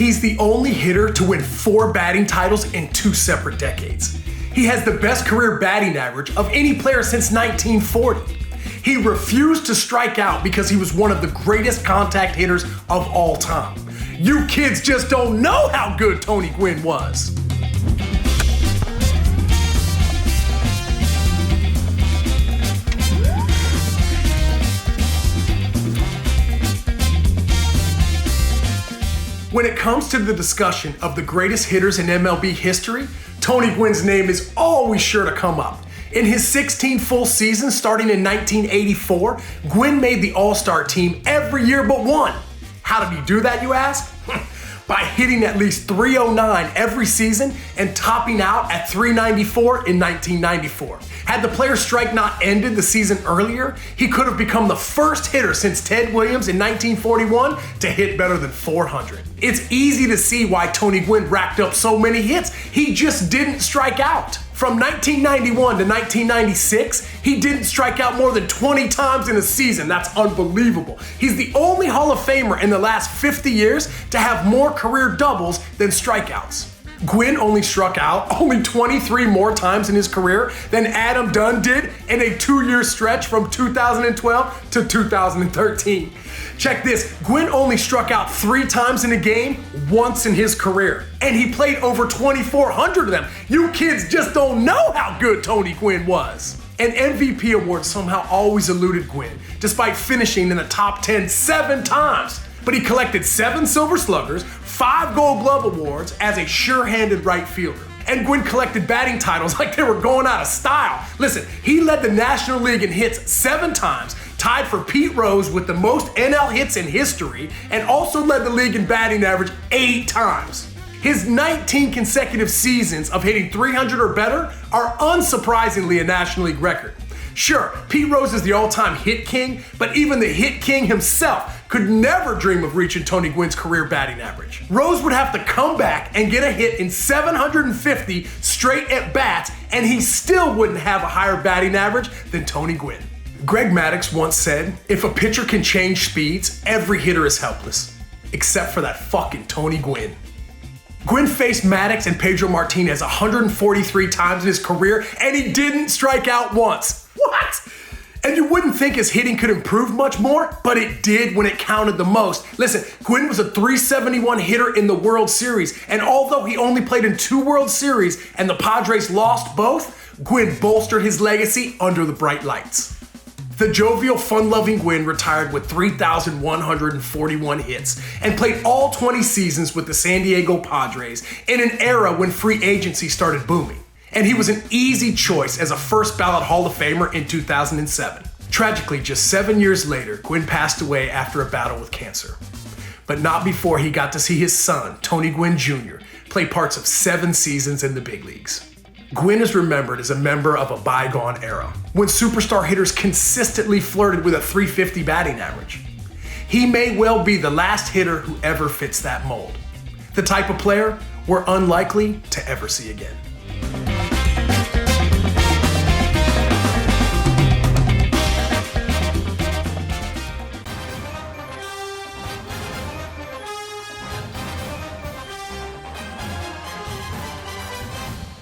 He's the only hitter to win 4 batting titles in 2 separate decades. He has the best career batting average of any player since 1940. He refused to strike out because he was one of the greatest contact hitters of all time. You kids just don't know how good Tony Gwynn was. When it comes to the discussion of the greatest hitters in MLB history, Tony Gwynn's name is always sure to come up. In his 16 full seasons starting in 1984, Gwynn made the All-Star team every year but one. How did he do that, you ask? By hitting at least .309 every season and topping out at .394 in 1994. Had the player's strike not ended the season earlier, he could have become the first hitter since Ted Williams in 1941 to hit better than 400. It's easy to see why Tony Gwynn racked up so many hits. He just didn't strike out. From 1991 to 1996, he didn't strike out more than 20 times in a season. That's unbelievable. He's the only Hall of Famer in the last 50 years to have more career doubles than strikeouts. Gwynn only struck out only 23 more times in his career than Adam Dunn did in a 2-year stretch from 2012 to 2013. Check this, Gwynn only struck out 3 times in a game once in his career, and he played over 2,400 of them. You kids just don't know how good Tony Gwynn was. An MVP award somehow always eluded Gwynn, despite finishing in the top 10 7 times. But he collected 7 Silver Sluggers, 5 Gold Glove awards as a sure-handed right fielder. And Gwynn collected batting titles like they were going out of style. Listen, he led the National League in hits 7 times, tied for Pete Rose with the most NL hits in history, and also led the league in batting average 8 times. His 19 consecutive seasons of hitting .300 or better are unsurprisingly a National League record. Sure, Pete Rose is the all-time hit king, but even the hit king himself could never dream of reaching Tony Gwynn's career batting average. Rose would have to come back and get a hit in 750 straight at-bats, and he still wouldn't have a higher batting average than Tony Gwynn. Greg Maddux once said, if a pitcher can change speeds, every hitter is helpless. Except for that fucking Tony Gwynn. Gwynn faced Maddux and Pedro Martinez 143 times in his career, and he didn't strike out once. What? And you wouldn't think his hitting could improve much more, but it did when it counted the most. Listen, Gwynn was a .371 hitter in the World Series, and although he only played in 2 World Series and the Padres lost both, Gwynn bolstered his legacy under the bright lights. The jovial, fun-loving Gwynn retired with 3,141 hits and played all 20 seasons with the San Diego Padres in an era when free agency started booming. And he was an easy choice as a first-ballot Hall of Famer in 2007. Tragically, just 7 years later, Gwynn passed away after a battle with cancer. But not before he got to see his son, Tony Gwynn Jr., play parts of 7 seasons in the big leagues. Gwynn is remembered as a member of a bygone era, when superstar hitters consistently flirted with a .350 batting average. He may well be the last hitter who ever fits that mold. The type of player we're unlikely to ever see again.